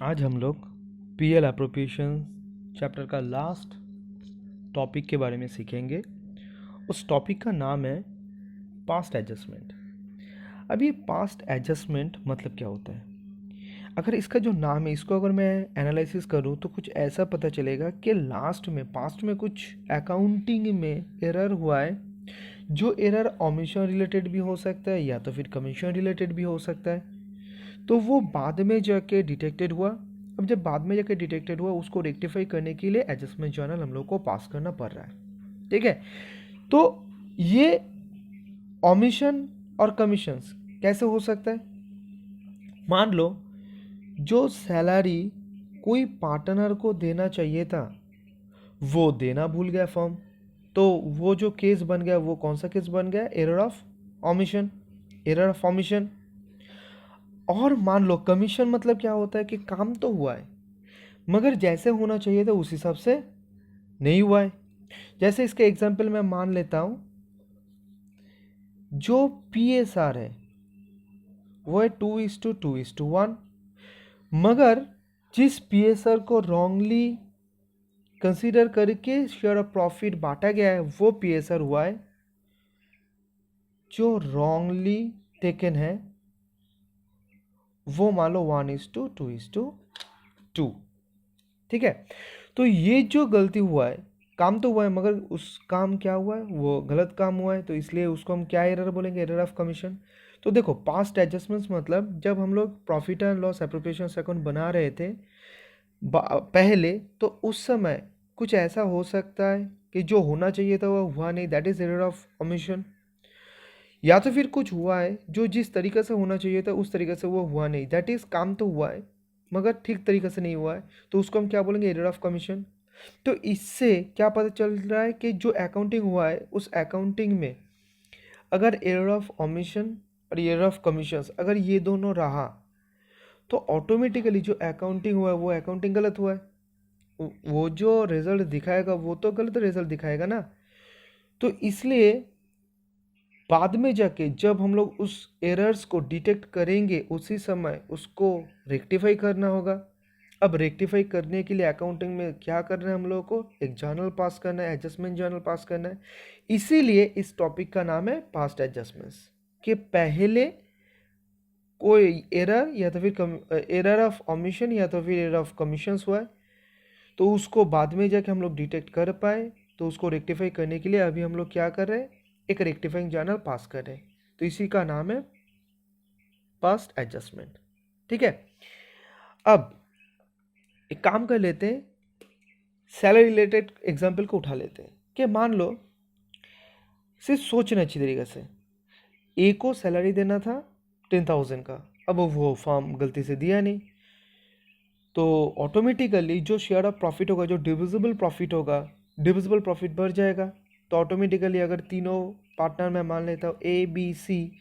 आज हम लोग पीएल एप्रोप्रिएशन चैप्टर का लास्ट टॉपिक के बारे में सीखेंगे। उस टॉपिक का नाम है पास्ट एडजस्टमेंट। अब ये पास्ट एडजस्टमेंट मतलब क्या होता है? अगर इसका जो नाम है इसको अगर मैं एनालिसिस करूँ तो कुछ ऐसा पता चलेगा कि पास्ट में कुछ अकाउंटिंग में एरर हुआ है। जो एरर ओमिशन रिलेटेड भी हो सकता है या तो फिर कमीशन रिलेटेड भी हो सकता है। तो वो बाद में जाके डिटेक्टेड हुआ। अब जब बाद में जाके डिटेक्टेड हुआ उसको रेक्टिफाई करने के लिए एडजस्टमेंट जर्नल हम लोग को पास करना पड़ रहा है। ठीक है, तो ये ओमिशन और कमीशंस कैसे हो सकता है? मान लो जो सैलरी कोई पार्टनर को देना चाहिए था वो देना भूल गया फर्म, तो वो जो केस बन गया वो कौन सा केस बन गया? Error of omission. Error of omission. और मान लो कमीशन मतलब क्या होता है कि काम तो हुआ है मगर जैसे होना चाहिए था उस हिसाब से नहीं हुआ है। जैसे इसके एग्जांपल मैं मान लेता हूं, जो पीएसआर है वो है 2:2:1, मगर जिस पीएसआर को रॉन्गली कंसीडर करके शेयर ऑफ प्रॉफिट बांटा गया है वो पीएसआर हुआ है जो रॉन्गली टेकन है, वो मान लो 1:2:2। ठीक है, तो ये जो गलती हुआ है, काम तो हुआ है मगर उस काम क्या हुआ है वो गलत काम हुआ है, तो इसलिए उसको हम क्या एरर बोलेंगे? Error of commission. तो देखो पास्ट एडजस्टमेंट्स मतलब जब हम लोग profit and loss appropriation account बना रहे थे पहले, तो उस समय कुछ ऐसा हो सकता है कि जो होना चाहिए था वो हुआ नहीं, that is error of commission. या तो फिर कुछ हुआ है जो जिस तरीके से होना चाहिए था उस तरीके से वो हुआ नहीं, दैट इज काम तो हुआ है मगर ठीक तरीके से नहीं हुआ है, तो उसको हम क्या बोलेंगे? Error of commission. तो इससे क्या पता चल रहा है कि जो अकाउंटिंग हुआ है उस अकाउंटिंग में अगर एरर ऑफ ओमिशन और एरर ऑफ कमीशंस अगर ये दोनों रहा तो ऑटोमेटिकली जो अकाउंटिंग हुआ है वो अकाउंटिंग गलत हुआ है, वो जो रिजल्ट दिखाएगा वो तो गलत रिजल्ट दिखाएगा ना। तो इसलिए बाद में जाके जब हम लोग उस एरर्स को डिटेक्ट करेंगे उसी समय उसको रेक्टिफाई करना होगा। अब रेक्टिफाई करने के लिए अकाउंटिंग में क्या करना है? हम लोगों को एक जर्नल पास करना है, एडजस्टमेंट जर्नल पास करना है। इसीलिए इस टॉपिक का नाम है पास्ट एडजस्टमेंट्स। कि पहले कोई एरर या तो फिर एरर ऑफ ओमिशन या तो फिर एरर ऑफ कमीशंस हुआ है, तो उसको बाद में जाके हम लोग डिटेक्ट कर पाए, तो उसको रेक्टिफाई करने के लिए अभी हम लोग क्या कर रहे हैं? एक रेक्टिफाइंग जर्नल पास कर रहे हैं, तो इसी का नाम है पास्ट एडजस्टमेंट। ठीक है, अब एक काम कर लेते हैं, सैलरी रिलेटेड एग्जाम्पल को उठा लेते हैं कि मान लो सिर्फ सोचना अच्छी तरीके से, ए को सैलरी देना था 10,000 का, अब वो फॉर्म गलती से दिया नहीं, तो ऑटोमेटिकली जो शेयर ऑफ प्रॉफिट होगा, जो डिविजिबल प्रॉफिट होगा, डिविजिबल प्रॉफिट बढ़ जाएगा। तो ऑटोमेटिकली अगर तीनों पार्टनर मैं मान लेता हूँ ए बी सी,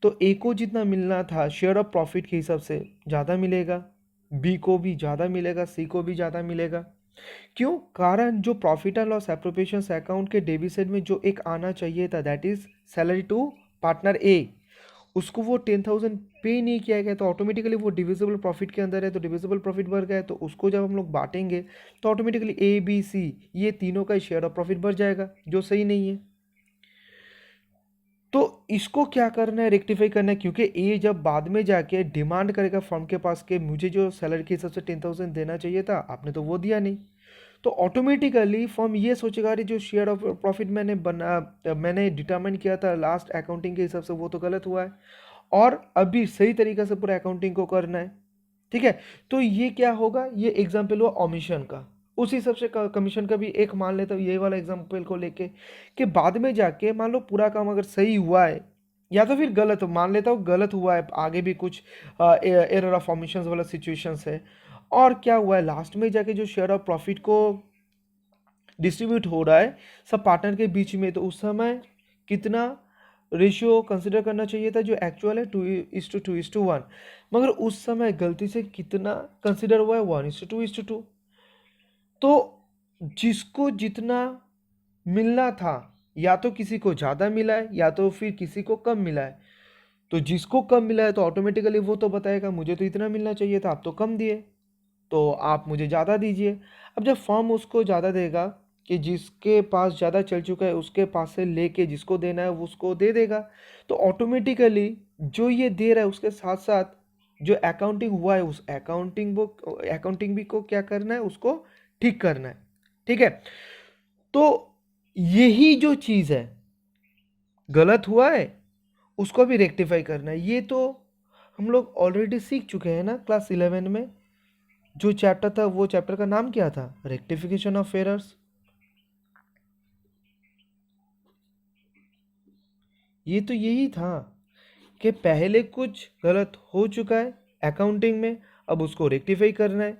तो ए को जितना मिलना था शेयर ऑफ प्रॉफिट के हिसाब से ज़्यादा मिलेगा, बी को भी ज़्यादा मिलेगा, सी को भी ज़्यादा मिलेगा। क्यों? कारण जो profit and loss appropriation account के डेबिट साइड में जो एक आना चाहिए था that is salary to partner A, उसको वो 10,000 पे नहीं किया गया, तो ऑटोमेटिकली वो डिविजिबल प्रॉफिट के अंदर है, तो डिविजिबल प्रॉफिट बढ़ गया है, तो उसको जब हम लोग बांटेंगे तो ऑटोमेटिकली ए बी सी ये तीनों का शेयर ऑफ प्रॉफिट बढ़ जाएगा, जो सही नहीं है। तो इसको क्या करना है? रेक्टिफाई करना है, क्योंकि ए जब बाद में जाके डिमांड करेगा फर्म के पास कि मुझे जो सैलरी के हिसाब से 10,000 देना चाहिए था आपने तो वो दिया नहीं, तो ऑटोमेटिकली फर्म ये सोचेगा अरे जो शेयर ऑफ प्रॉफिट मैंने डिटरमाइन किया था लास्ट अकाउंटिंग के हिसाब से वो तो गलत हुआ है, और अभी सही तरीके से पूरा अकाउंटिंग को करना है। ठीक है, तो ये क्या होगा? ये एग्जाम्पल हुआ ओमिशन का। उस हिसाब से कमीशन का भी एक मान लेता हूँ, ये वाला एग्जाम्पल को लेके कि बाद में जाके मान लो पूरा काम अगर सही हुआ है या तो फिर गलत मान लेता हूँ गलत हुआ है, आगे भी कुछ एरर ऑफ ओमिशन वाला सिचुएशंस है, और क्या हुआ है लास्ट में जाके जो शेयर ऑफ प्रॉफिट को डिस्ट्रीब्यूट हो रहा है सब पार्टनर के बीच में, तो उस समय कितना रेशियो कंसिडर करना चाहिए था? जो एक्चुअल है 2:2:1, मगर उस समय गलती से कितना कंसिडर हुआ है? 1:2:2। तो जिसको जितना मिलना था या तो किसी को ज़्यादा मिला है या तो फिर किसी को कम मिला है, तो जिसको कम मिला है तो ऑटोमेटिकली वो तो बताएगा मुझे तो इतना मिलना चाहिए था, आप तो कम दिए। तो आप मुझे ज़्यादा दीजिए। अब जब फर्म उसको ज़्यादा देगा कि जिसके पास ज़्यादा चल चुका है उसके पास से लेके जिसको देना है वो उसको दे देगा, तो ऑटोमेटिकली जो ये दे रहा है उसके साथ साथ जो अकाउंटिंग हुआ है उस अकाउंटिंग भी को क्या करना है, उसको ठीक करना है। ठीक है, तो यही जो चीज़ है गलत हुआ है उसको भी रेक्टिफाई करना है। ये तो हम लोग ऑलरेडी सीख चुके हैं ना क्लास 11 में। जो चैप्टर था वो चैप्टर का नाम क्या था, रेक्टिफिकेशन ऑफ एरर्स। ये तो यही था कि पहले कुछ गलत हो चुका है अकाउंटिंग में, अब उसको रेक्टिफाई करना है।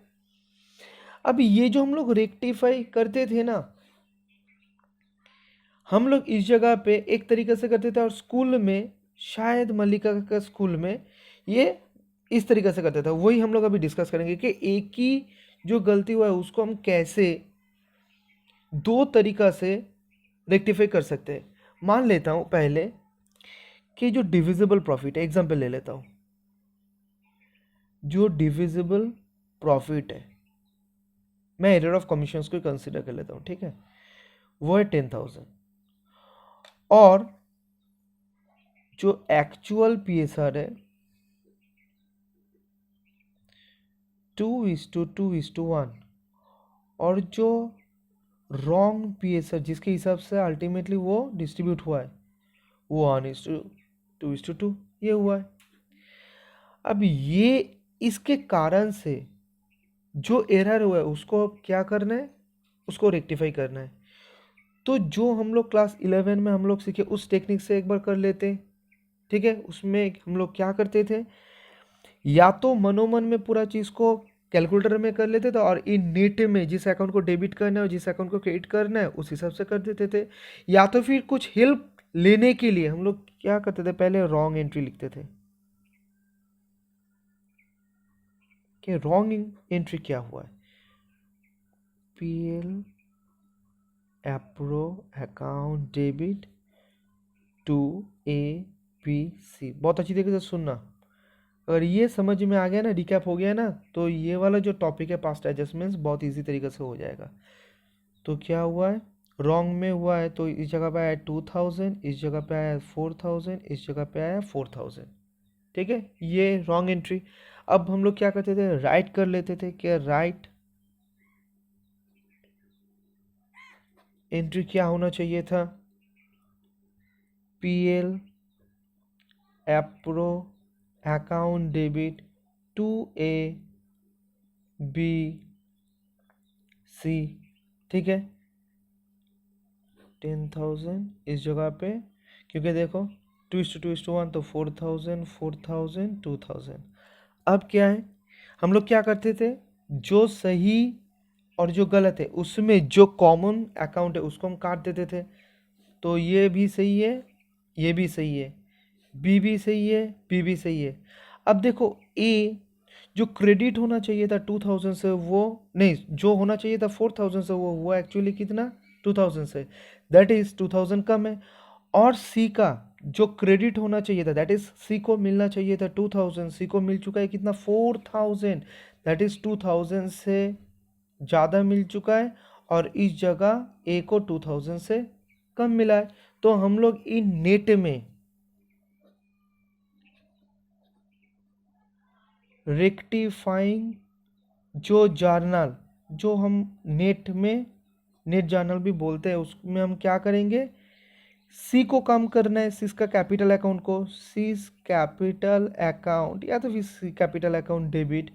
अब ये जो हम लोग रेक्टिफाई करते थे ना, हम लोग इस जगह पे एक तरीके से करते थे, और स्कूल में शायद मल्लिका का स्कूल में ये इस तरीके से करते थे। वही हम लोग अभी डिस्कस करेंगे कि एक ही जो गलती हुआ है उसको हम कैसे दो तरीका से रेक्टिफाई कर सकते हैं। मान लेता हूँ पहले कि जो डिविजिबल प्रॉफिट है, एग्जांपल ले लेता हूँ, जो डिविजिबल प्रॉफिट है मैं एरर ऑफ कमीशंस को कंसीडर कर लेता हूँ, ठीक है, वो है 10,000, और जो एक्चुअल पीएसआर है 2:2:1, और जो रॉन्ग पीएसआर जिसके हिसाब से अल्टीमेटली वो डिस्ट्रीब्यूट हुआ है वो 1:2:2 ये हुआ है। अब ये इसके कारण से जो एरर हुआ है उसको क्या करना है, उसको रेक्टिफाई करना है। तो जो हम लोग क्लास 11 में हम लोग सीखे उस टेक्निक से एक बार कर लेते हैं। ठीक है, उसमें हम लोग क्या करते थे, या तो मनोमन में पूरा चीज़ को कैलकुलेटर में कर लेते थे, और इन नेट में जिस अकाउंट को डेबिट करना है और जिस अकाउंट को क्रेडिट करना है उस हिसाब से कर देते थे। या तो फिर कुछ हेल्प लेने के लिए हम लोग क्या करते थे, पहले रॉन्ग एंट्री लिखते थे कि रॉन्ग एंट्री क्या हुआ है, PL appro account debit to A B C. बहुत अच्छी तरीके से सुनना, अगर ये समझ में आ गया ना, रिकैप हो गया ना, तो ये वाला जो टॉपिक है पास्ट एडजस्टमेंट्स बहुत इजी तरीके से हो जाएगा। तो क्या हुआ है, रॉन्ग में हुआ है, तो इस जगह पे आया 2,000, इस जगह पे आया 4,000, इस जगह पे आया 4,000। ठीक है, ये रॉन्ग एंट्री। अब हम लोग क्या करते थे, राइट कर लेते थे कि राइट एंट्री क्या होना चाहिए था, PL appro account debit to A B C. ठीक है, 10,000 इस जगह पे, क्योंकि देखो 2:2:1 तो 4,000 4,000 2,000। अब क्या है, हम लोग क्या करते थे, जो सही और जो गलत है उसमें जो कॉमन अकाउंट है उसको हम काट देते थे। तो ये भी सही है, ये भी सही है, बी भी सही है, बी भी सही है। अब देखो ए जो क्रेडिट होना चाहिए था 2,000 से, वो नहीं, जो होना चाहिए था 4,000 से वो हुआ एक्चुअली कितना, 2,000 से, दैट इज 2,000 कम है। और सी का जो क्रेडिट होना चाहिए था, दैट इज सी को मिलना चाहिए था 2,000, सी को मिल चुका है कितना, 4,000, दैट इज 2,000 से ज़्यादा मिल चुका है, और इस जगह ए को 2,000 से कम मिला है। तो हम लोग इन नेट में रेक्टिफाइंग जो जर्नल, जो हम नेट में नेट जर्नल भी बोलते हैं, उसमें हम क्या करेंगे, सी को कम करना है, सीस का कैपिटल अकाउंट को, सीस कैपिटल अकाउंट या तो फिर सी कैपिटल अकाउंट डेबिट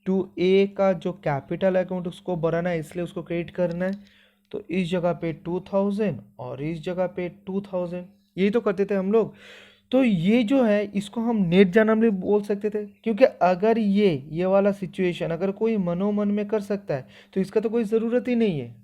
टू ए का जो कैपिटल अकाउंट उसको बढ़ाना है, इसलिए उसको क्रेडिट करना है। तो इस जगह पे 2,000 और इस जगह पे 2,000, यही तो करते थे हम लोग। तो ये जो है इसको हम नेट जर्नल भी बोल सकते थे, क्योंकि अगर ये वाला सिचुएशन अगर कोई मनोमन में कर सकता है तो इसका तो कोई ज़रूरत ही नहीं है।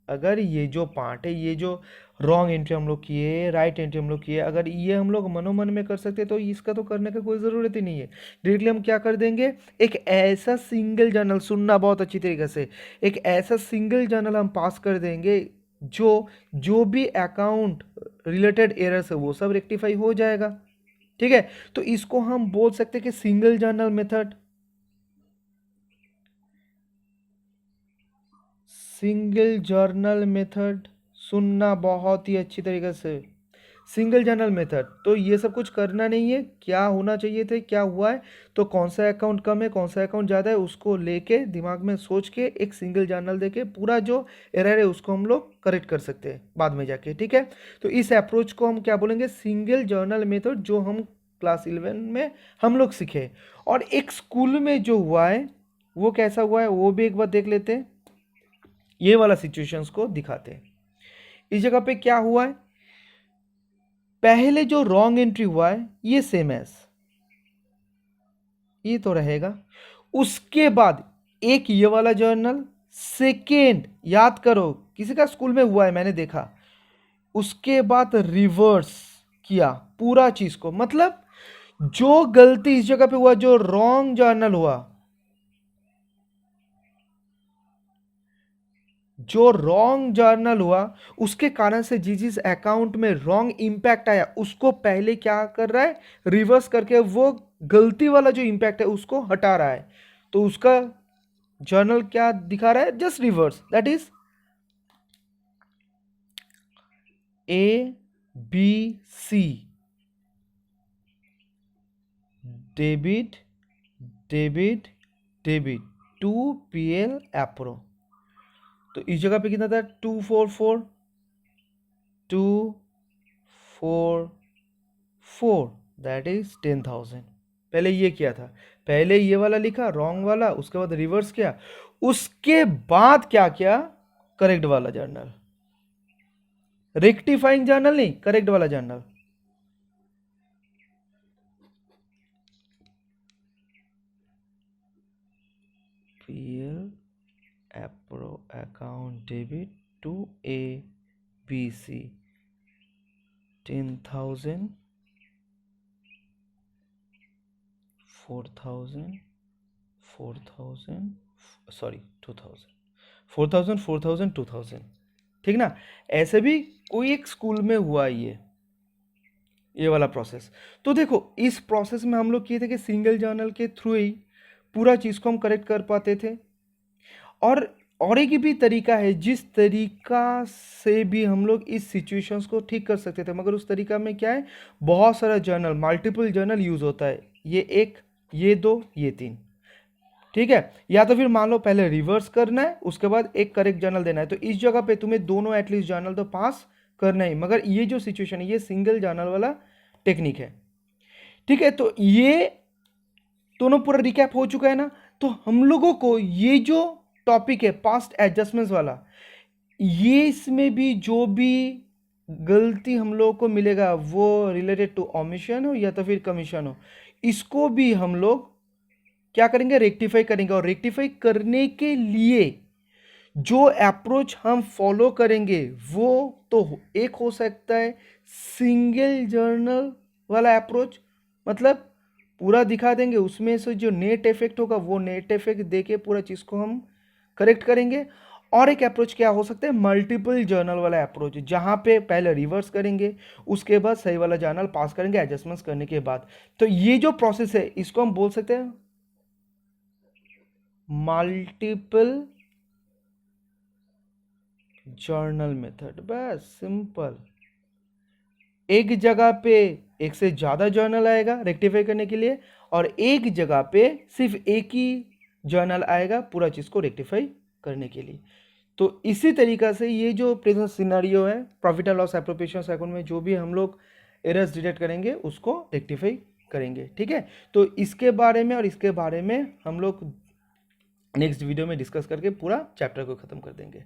अगर ये जो पार्ट है, ये जो रॉन्ग एंट्री हम लोग किए, राइट एंट्री हम लोग किए, अगर ये हम लोग मनोमन में कर सकते हैं तो इसका तो करने का कोई ज़रूरत ही नहीं है। डायरेक्टली हम क्या कर देंगे, एक ऐसा सिंगल जर्नल, सुनना बहुत अच्छी तरीके से, एक ऐसा सिंगल जर्नल हम पास कर देंगे जो जो भी अकाउंट रिलेटेड एरर्स है वो सब रेक्टिफाई हो जाएगा। ठीक है, तो इसको हम बोल सकते हैं कि single journal method. Single journal method सुनना बहुत ही अच्छी तरीके से। सिंगल जर्नल मेथड, तो ये सब कुछ करना नहीं है, क्या होना चाहिए थे, क्या हुआ है, तो कौन सा अकाउंट कम है, कौन सा अकाउंट ज़्यादा है, उसको लेके दिमाग में सोच के एक सिंगल जर्नल देके पूरा जो एरर है उसको हम लोग करेक्ट कर सकते हैं बाद में जाके, ठीक है। तो इस अप्रोच को हम क्या बोलेंगे, सिंगल जर्नल मेथड, जो हम क्लास 11 में हम लोग सीखे। और एक स्कूल में जो हुआ है वो कैसा हुआ है वो भी एक बार देख लेते हैं, ये वाला सिचुएशंस को दिखाते हैं। इस जगह पे क्या हुआ है, पहले जो रॉन्ग एंट्री हुआ है ये सेम एज ये तो रहेगा। उसके बाद एक ये वाला जर्नल, सेकेंड याद करो किसी का स्कूल में हुआ है मैंने देखा, उसके बाद रिवर्स किया पूरा चीज को, मतलब जो गलती इस जगह पे हुआ, जो रॉन्ग जर्नल हुआ, जो रॉन्ग जर्नल हुआ उसके कारण से जिस अकाउंट में रॉन्ग इंपैक्ट आया उसको पहले क्या कर रहा है, रिवर्स करके वो गलती वाला जो इंपैक्ट है उसको हटा रहा है। तो उसका जर्नल क्या दिखा रहा है, just reverse, that is ABC, debit debit debit, 2PL appro. तो इस जगह पे कितना था, 244 244, दैट इज 10,000। पहले ये किया था, पहले ये वाला लिखा रॉन्ग वाला, उसके बाद रिवर्स किया, उसके बाद क्या किया, करेक्ट वाला जर्नल, रेक्टिफाइंग जर्नल नहीं, करेक्ट वाला journal. PL appro account debit to ABC 10,000 4,000 4,000 sorry 2,000 4,000 4,000 2,000, ठीक ना। ऐसे भी कोई एक स्कूल में हुआ ये वाला प्रोसेस। तो देखो इस प्रोसेस में हम लोग किए थे कि सिंगल जर्नल के थ्रू ही पूरा चीज़ को हम करेक्ट कर पाते थे। और एक भी तरीका है जिस तरीका से भी हम लोग इस सिचुएशंस को ठीक कर सकते थे, मगर उस तरीका में क्या है, बहुत सारा जर्नल, मल्टीपल जर्नल यूज होता है, ये एक, ये दो, ये तीन, ठीक है। या तो फिर मान लो पहले रिवर्स करना है उसके बाद एक करेक्ट जर्नल देना है, तो इस जगह पे तुम्हें दोनों एटलीस्ट जर्नल तो पास करना ही, मगर ये जो सिचुएशन है ये सिंगल जर्नल वाला टेक्निक है, ठीक है। तो ये दोनों पूरा रिकैप हो चुका है ना। तो हम लोगों को ये जो टॉपिक है पास्ट एडजस्टमेंट्स वाला, ये इसमें भी जो भी गलती हम लोगों को मिलेगा वो रिलेटेड टू ओमिशन हो या तो फिर कमीशन हो, इसको भी हम लोग क्या करेंगे, रेक्टिफाई करेंगे। और रेक्टिफाई करने के लिए जो अप्रोच हम फॉलो करेंगे वो तो एक हो सकता है सिंगल जर्नल वाला अप्रोच, मतलब पूरा दिखा देंगे, उसमें से जो नेट इफेक्ट होगा वो नेट इफेक्ट देके पूरा चीज़ को हम करेक्ट करेंगे। और एक अप्रोच क्या हो सकता है, मल्टीपल जर्नल वाला अप्रोच, जहां पे पहले रिवर्स करेंगे उसके बाद सही वाला जर्नल पास करेंगे एडजस्टमेंट्स करने के बाद। तो ये जो प्रोसेस है इसको हम बोल सकते हैं मल्टीपल जर्नल मेथड। बस सिंपल, एक जगह पे एक से ज्यादा जर्नल आएगा रेक्टिफाई करने के लिए, और एक जगह पे सिर्फ एक ही जर्नल आएगा पूरा चीज को रेक्टिफाई करने के लिए। तो इसी तरीका से ये जो प्रेजेंट सिनेरियो है profit and loss appropriation account में जो भी हम लोग एरर्स डिटेक्ट करेंगे उसको रेक्टिफाई करेंगे, ठीक है। तो इसके बारे में और इसके बारे में हम लोग नेक्स्ट वीडियो में डिस्कस करके पूरा चैप्टर को खत्म कर देंगे।